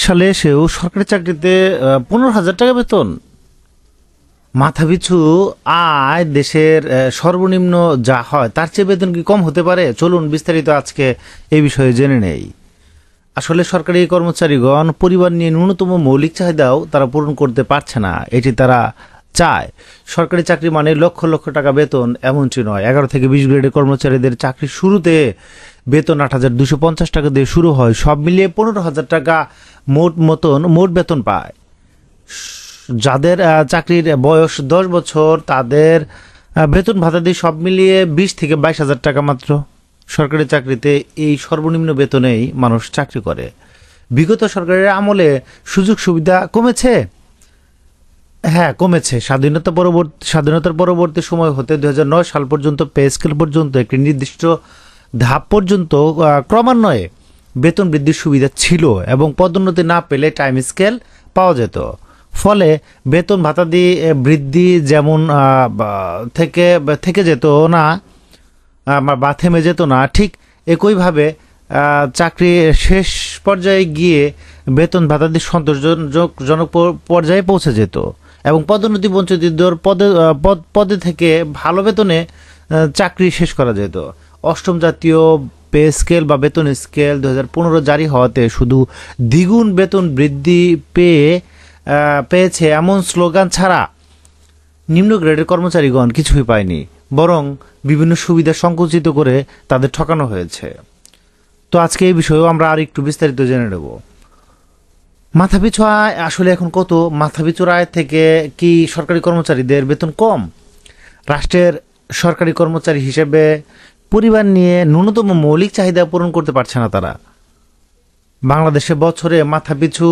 সালে এসেও সরকারি চাকরিতে 15,000 টাকা বেতন। মাথাপিছু আয় দেশের সর্বনিম্ন যা হয় তার চেয়ে বেতন কি কম হতে পারে? চলুন বিস্তারিত আজকে এই বিষয়ে জেনে নেই। আসলে সরকারি কর্মচারীগণ পরিবার নিয়ে ন্যূনতম মৌলিক চাহিদাও তারা পূরণ করতে পারছে না, এটি তারা চায়। সরকারি চাকরি মানে লক্ষ লক্ষ টাকা বেতন এমনটি নয়। 11 থেকে 20 গ্রেডের কর্মচারীদের চাকরির শুরুতে বেতন 8,250 টাকা দিয়ে শুরু হয়। সব মিলিয়ে 15,000 টাকা মোট বেতন পায়। যাদের চাকরির বয়স 10 বছর তাদের বেতন ভাতা দিয়ে সব মিলিয়ে 20 থেকে 22,000 টাকা মাত্র। সরকারি চাকরিতে এই সর্বনিম্ন বেতনেই মানুষ চাকরি করে। বিগত সরকারের আমলে সুযোগ সুবিধা কমেছে। হ্যাঁ, কমেছে। স্বাধীনতার পরবর্তী সময় হতে 2009 সাল পর্যন্ত পে স্কেল পর্যন্ত একটি নির্দিষ্ট ধাপ পর্যন্ত ক্রমান্বয়ে বেতন বৃদ্ধির সুবিধা ছিল এবং পদোন্নতি না পেলে টাইম স্কেল পাওয়া যেত। ফলে বেতন ভাতা দিয়ে বৃদ্ধি যেমন থেকে যেত না বা থেমে যেত না, ঠিক একইভাবে চাকরি শেষ পর্যায়ে গিয়ে বেতন ভাতা দিয়ে সন্তোষজনক পর্যায়ে পৌঁছে যেত এবং পদোন্নতি বঞ্চিতদের পদে থেকে ভালো বেতনে চাকরি শেষ করা যেত। অষ্টম জাতীয় পে স্কেল বা বেতন স্কেল 2015 জারি হওয়াতে শুধু দ্বিগুণ বেতন বৃদ্ধি পেয়েছে এমন স্লোগান ছাড়া নিম্ন গ্রেডের কর্মচারীগণ কিছুই পায়নি, বরং বিভিন্ন সুবিধা সংকুচিত করে তাদের ঠকানো হয়েছে। তো আজকে এই বিষয়েও আমরা আর একটু বিস্তারিত জেনে নেব। মাথাপিছু আয় আসলে এখন কত? মাথাপিছু আয় থেকে কি সরকারি কর্মচারীদের বেতন কম? রাষ্ট্রের সরকারি কর্মচারী হিসেবে পরিবার নিয়ে ন্যূনতম মৌলিক চাহিদা পূরণ করতে পারছে না তারা। বাংলাদেশে বছরে মাথাপিছু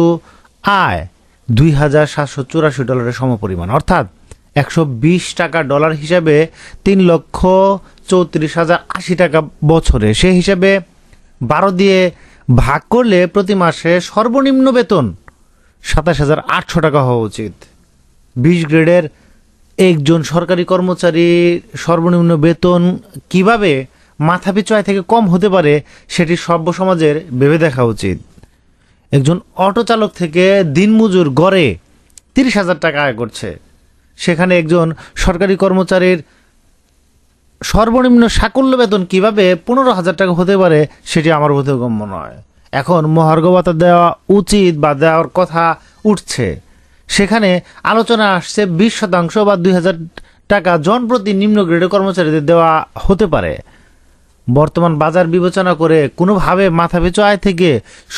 আয় $2,784 সমপরিমাণ, অর্থাৎ 120 টাকা ডলার হিসাবে 3,34,080 টাকা বছরে। সে হিসাবে 12 দিয়ে ভাগ করলে প্রতি মাসে সর্বনিম্ন বেতন 27,800 টাকা হওয়া উচিত। 20 গ্রেডের একজন সরকারি কর্মচারীর সর্বনিম্ন বেতন কিভাবে মাথাপিছু আয় থেকে কম হতে পারে সেটি সভ্য সমাজের ভেবে দেখা উচিত। একজন অটো চালক থেকে দিনমজুর গড়ে 30,000 টাকা আয় করছে, সেখানে একজন সরকারি কর্মচারীর সর্বনিম্ন সাকল্য বেতন কিভাবে 15,000 টাকা হতে পারে সেটি আমার বোধগম্য নয়। এখন মহার্ঘ ভাতা দেওয়া উচিত বা দেওয়ার কথা উঠছে, সেখানে আলোচনা আসছে 20% বা 2,000 টাকা জনপ্রতি নিম্ন গ্রেডের কর্মচারীদের দেওয়া হতে পারে। বর্তমান বাজার বিবেচনা করে কোনোভাবে মাথাপিছু আয় থেকে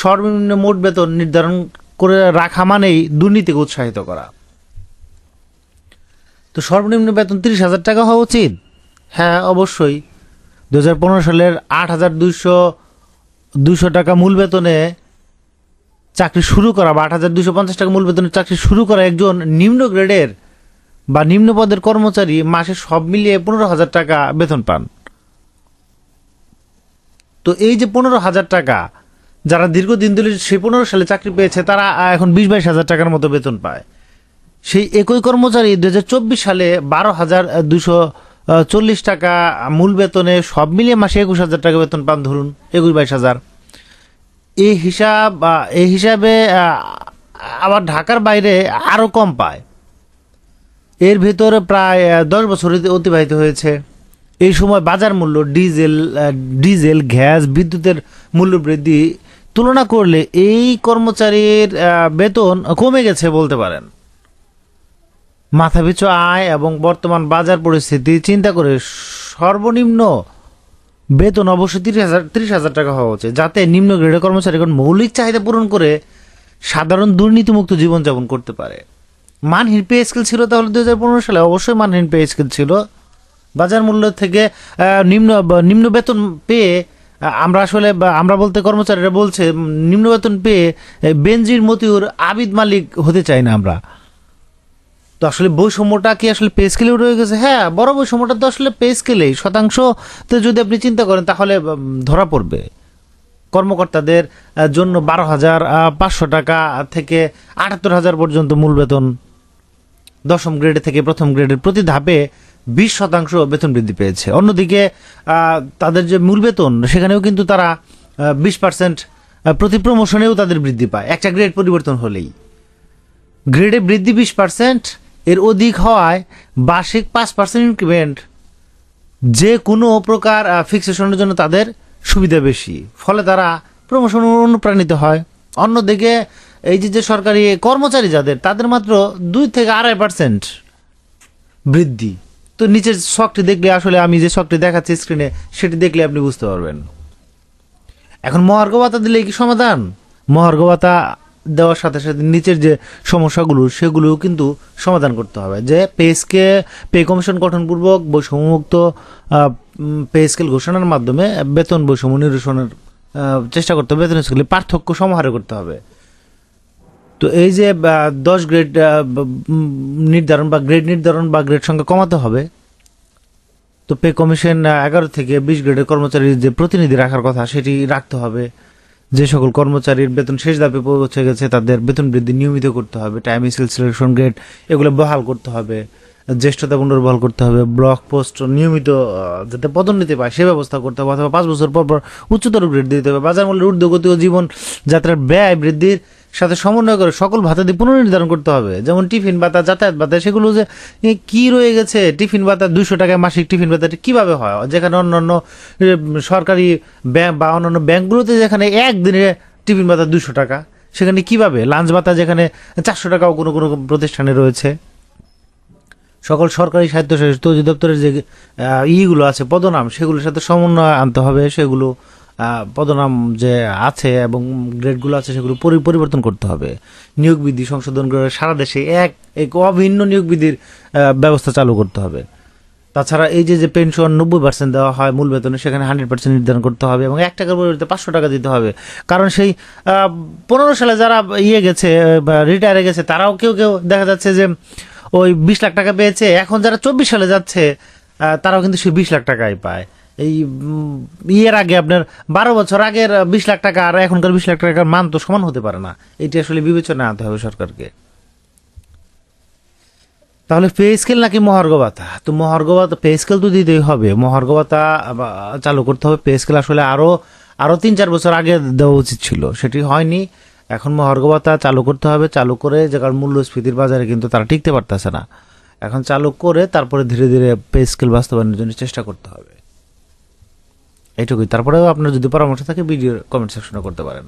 সর্বনিম্ন মোট বেতন নির্ধারণ করে রাখা মানেই দুর্নীতিকে উৎসাহিত করা। তো সর্বনিম্ন বেতন 30,000 টাকা হওয়া উচিত। হ্যাঁ, অবশ্যই। 2015 সালের 8,200 টাকা মূল বেতনে চাকরি শুরু করা বা 8,250 টাকা মূল বেতনে চাকরি শুরু করা একজন নিম্ন গ্রেডের বা নিম্ন পদের কর্মচারী মাসে সব মিলিয়ে 15,000 টাকা বেতন পান। তো এই যে 15,000 টাকা যারা দীর্ঘদিন ধরে সেই 15 সালে চাকরি পেয়েছে তারা এখন 20-22,000 টাকার মতো বেতন পায়। সেই একই কর্মচারী 2024 সালে 12,240 টাকা মূল বেতনে সব মিলিয়ে মাসে 21,000 টাকা বেতন পান, ধরুন 21-22,000। এই হিসাবে আবার ঢাকার বাইরে আরও কম পায়। এর ভেতরে প্রায় 10 বছর অতিবাহিত হয়েছে। এই সময় বাজার মূল্য, ডিজেল, গ্যাস, বিদ্যুতের মূল্য বৃদ্ধি তুলনা করলে এই কর্মচারীর বেতন কমে গেছে বলতে পারেন। মাথাপিছু আয় এবং বর্তমান বাজার পরিস্থিতি চিন্তা করে সর্বনিম্ন বেতন অবশ্যই 30,000 টাকা হওয়া উচিত, যাতে নিম্ন গ্রেডের কর্মচারীগণ মৌলিক চাহিদা পূরণ করে সাধারণ দুর্নীতিমুক্ত জীবনযাপন করতে পারে। মানহীন পে স্কেল ছিল তাহলে 2015 সালে? অবশ্যই মানহীন পে স্কেল ছিল। বাজার মূল্য থেকে নিম্ন বেতন পেয়ে আমরা বলতে কর্মচারীরা বলছে নিম্ন বেতন পেয়ে বেনজির, মতিউর, আবিদ মালিক হতে চাই না আমরা। তো আসলে বৈষম্যটা কি আসলে পে স্কেলেও রয়ে গেছে? হ্যাঁ, বড় বৈষম্যটা তো আসলে পে স্কেলেই। শতাংশতে যদি আপনি চিন্তা করেন তাহলে ধরা পড়বে। কর্মকর্তাদের জন্য 12,500 টাকা থেকে 78,000 পর্যন্ত মূল বেতন। দশম গ্রেডে থেকে প্রথম গ্রেডের প্রতি ধাপে 20% বেতন বৃদ্ধি পেয়েছে। অন্যদিকে তাদের যে মূল বেতন সেখানেও কিন্তু তারা 20% প্রতি প্রমোশনেও তাদের বৃদ্ধি পায় একটা গ্রেড পরিবর্তন হলেই। গ্রেডে বৃদ্ধি 20%, এর অধিক হওয়ায় বার্ষিক 5% ইনক্রিমেন্ট, যে কোনো প্রকার ফিক্সেশনের জন্য তাদের সুবিধা বেশি, ফলে তারা প্রমোশন অনুপ্রাণিত হয়। অন্যদিকে এই যে সরকারি কর্মচারী যাদের, তাদের মাত্র 2 থেকে 2.5% বৃদ্ধি। তো নিচের শখটি দেখলে, আসলে আমি যে শখটি দেখাচ্ছি স্ক্রিনে, সেটি দেখলে আপনি বুঝতে পারবেন। এখন মহার্ঘ ভাতা দিলে কি সমাধান? মহার্ঘ ভাতা দেওয়ার সাথে সাথে নিচের যে সমস্যাগুলো, সেগুলোও কিন্তু সমাধান করতে হবে। যে পে কমিশন গঠনপূর্বক বৈষম্যমুক্ত পে স্কেল ঘোষণার মাধ্যমে বেতন বৈষম্য নিরসনের চেষ্টা করতে হবে, বেতন স্কেলে পার্থক্য সমাহার করতে হবে। তো এই যে 10 গ্রেড নির্ধারণ বা গ্রেড সংখ্যা কমাতে হবে। তো পে কমিশন 11 থেকে 20 গ্রেডের কর্মচারীর যে প্রতিনিধি রাখার কথা, সেটি রাখতে হবে। যে সকল কর্মচারীর বেতন শেষ ধাপে পৌঁছে গেছে, তাদের বেতন বৃদ্ধি নিয়মিত করতে হবে। টাইম স্কেল, সিলেকশন গ্রেড এগুলো বহাল করতে হবে। জ্যেষ্ঠতা পুনর্বহাল করতে হবে। ব্লক পোস্ট নিয়মিত যাতে পদোন্নতি পায় সে ব্যবস্থা করতে হবে, অথবা 5 বছর পর পর উচ্চতর গ্রেড দিতে হবে। বাজার মূল্যের ঊর্ধ্বগতি ও জীবন যাত্রার ব্যয় বৃদ্ধির সাথে সমন্বয় করে সকল ভাতা দিয়ে পুনর্নির্ধারণ করতে হবে। যেমন টিফিন ভাতা, যাতায়াত ভাতা, সেগুলো যে কি রয়ে গেছে। টিফিন ভাতা 200 টাকায় মাসিক টিফিন ভাতাটি কিভাবে হয়, যেখানে অন্যান্য সরকারি ব্যাংক বা অন্যান্য ব্যাংকগুলোতে যেখানে একদিনে টিফিন ভাতা 200 টাকা, সেখানে কিভাবে লাঞ্চ ভাতা যেখানে 400 টাকাও কোনো কোনো প্রতিষ্ঠানে রয়েছে। সকল সরকারি স্বায়ত্তশাসিত অধিদপ্তরের যে ইগুলো আছে পদনাম, সেগুলোর সাথে সমন্বয় আনতে হবে। সেগুলো পদনাম যে আছে এবং গ্রেডগুলো আছে, সেগুলো পরিবর্তন করতে হবে। নিয়োগ বিধি সংশোধন করে সারা দেশে এক অভিন্ন নিয়োগ বিধির ব্যবস্থা চালু করতে হবে। তাছাড়া এই যে পেনশন 90% দেওয়া হয় মূল বেতনে, সেখানে 100% নির্ধারণ করতে হবে এবং 1 টাকার পরিবর্তে 500 টাকা দিতে হবে। কারণ সেই 15 সালে যারা গেছে, রিটায়ারে গেছে, তারাও কেউ দেখা যাচ্ছে যে ওই 20 লাখ টাকা পেয়েছে। এখন যারা 24 সালে যাচ্ছে, তারাও কিন্তু সেই 20 লাখ টাকাই পায়। এই আগে আপনার 12 বছর আগের 20 লাখ টাকা আর এখনকার 20 লাখ টাকার মান তো সমান হতে পারে না। এটি আসলে বিবেচনা আনতে হবে সরকারকে। তাহলে পে স্কেল নাকি মহার্ঘ ভাতা? তো মহার্ঘ ভাতা, পে স্কেল তো দিতেই হবে। মহার্ঘ ভাতা চালু করতে হবে। পে স্কেল আসলে আরো 3-4 বছর আগে দেওয়া উচিত ছিল, সেটি হয়নি। এখন মহার্ঘ ভাতা চালু করতে হবে। চালু করে, যে কারণ মূল্যস্ফীতির বাজারে কিন্তু তারা টিকতে পারতেছে না, এখন চালু করে তারপরে ধীরে ধীরে পে স্কেল বাস্তবায়নের জন্য চেষ্টা করতে হবে। এইটুকুই। তারপরেও আপনার যদি পরামর্শ থাকে, ভিডিওর কমেন্ট সেকশনে করতে পারেন।